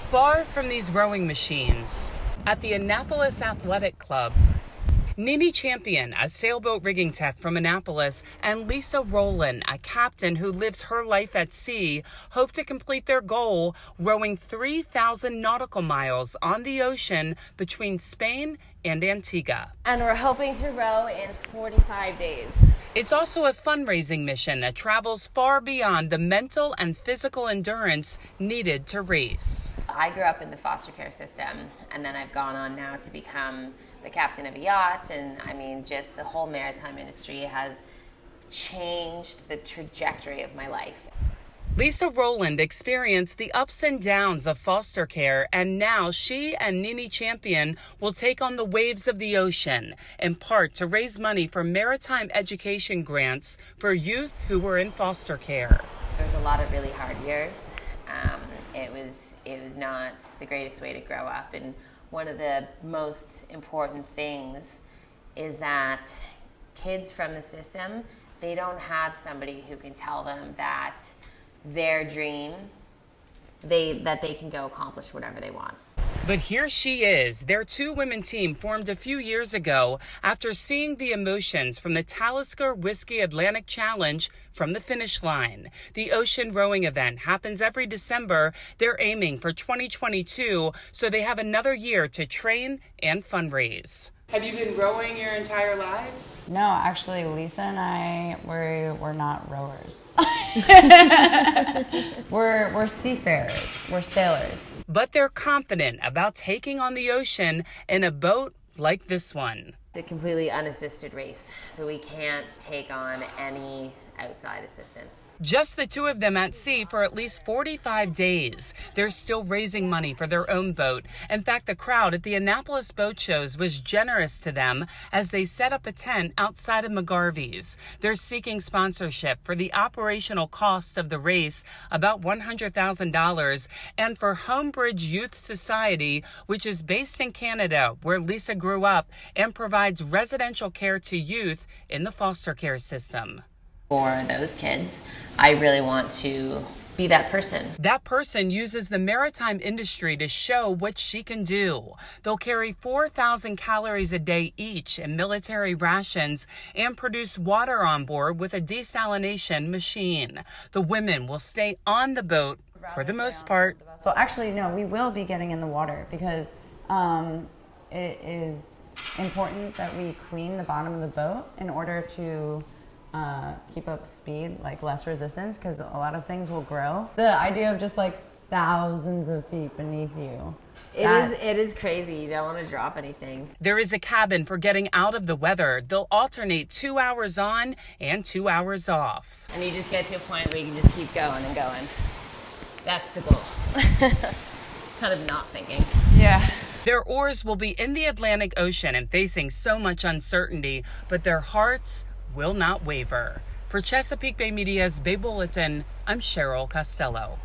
Far from these rowing machines, at the Annapolis Athletic Club, Nini Champion, a sailboat rigging tech from Annapolis, and Lisa Rowland, a captain who lives her life at sea, hope to complete their goal, rowing 3,000 nautical miles on the ocean between Spain and Antigua. And we're hoping to row in 45 days. It's also a fundraising mission that travels far beyond the mental and physical endurance needed to race. I grew up in the foster care system, and then I've gone on now to become the captain of a yacht, and I mean, just the whole maritime industry has changed the trajectory of my life. Lisa Rowland experienced the ups and downs of foster care, and now she and Nini Champion will take on the waves of the ocean, in part to raise money for maritime education grants for youth who were in foster care. There was a lot of really hard years. It was not the greatest way to grow up, and one of the most important things is that kids from the system, they don't have somebody who can tell them that their dream, that they can go accomplish whatever they want. But here she is. Their two-women team formed a few years ago after seeing the emotions from the Talisker Whiskey Atlantic Challenge from the finish line. The ocean rowing event happens every December. They're aiming for 2022, so they have another year to train and fundraise. Have you been rowing your entire lives? No, actually, Lisa and I, we're not rowers. we're seafarers. We're sailors. But they're confident about taking on the ocean in a boat like this one. It's a completely unassisted race, so we can't take on any outside assistance. Just the two of them at sea for at least 45 days. They're still raising money for their own boat. In fact, the crowd at the Annapolis boat shows was generous to them as they set up a tent outside of McGarvey's. They're seeking sponsorship for the operational cost of the race, about $100,000, and for Homebridge Youth Society, which is based in Canada, where Lisa grew up, and provides residential care to youth in the foster care system. For those kids, I really want to be that person. That person uses the maritime industry to show what she can do. They'll carry 4,000 calories a day each in military rations and produce water on board with a desalination machine. The women will stay on the boat for the most part. So actually, no, we will be getting in the water because it is important that we clean the bottom of the boat in order to keep up speed, like less resistance, because a lot of things will grow. The idea of just like thousands of feet beneath you. It is crazy. You don't want to drop anything. There is a cabin for getting out of the weather. They'll alternate 2 hours on and 2 hours off. And you just get to a point where you can just keep going and going. That's the goal. Kind of not thinking. Yeah. Their oars will be in the Atlantic Ocean and facing so much uncertainty, but their hearts will not waver. For Chesapeake Bay Media's Bay Bulletin, I'm Cheryl Costello.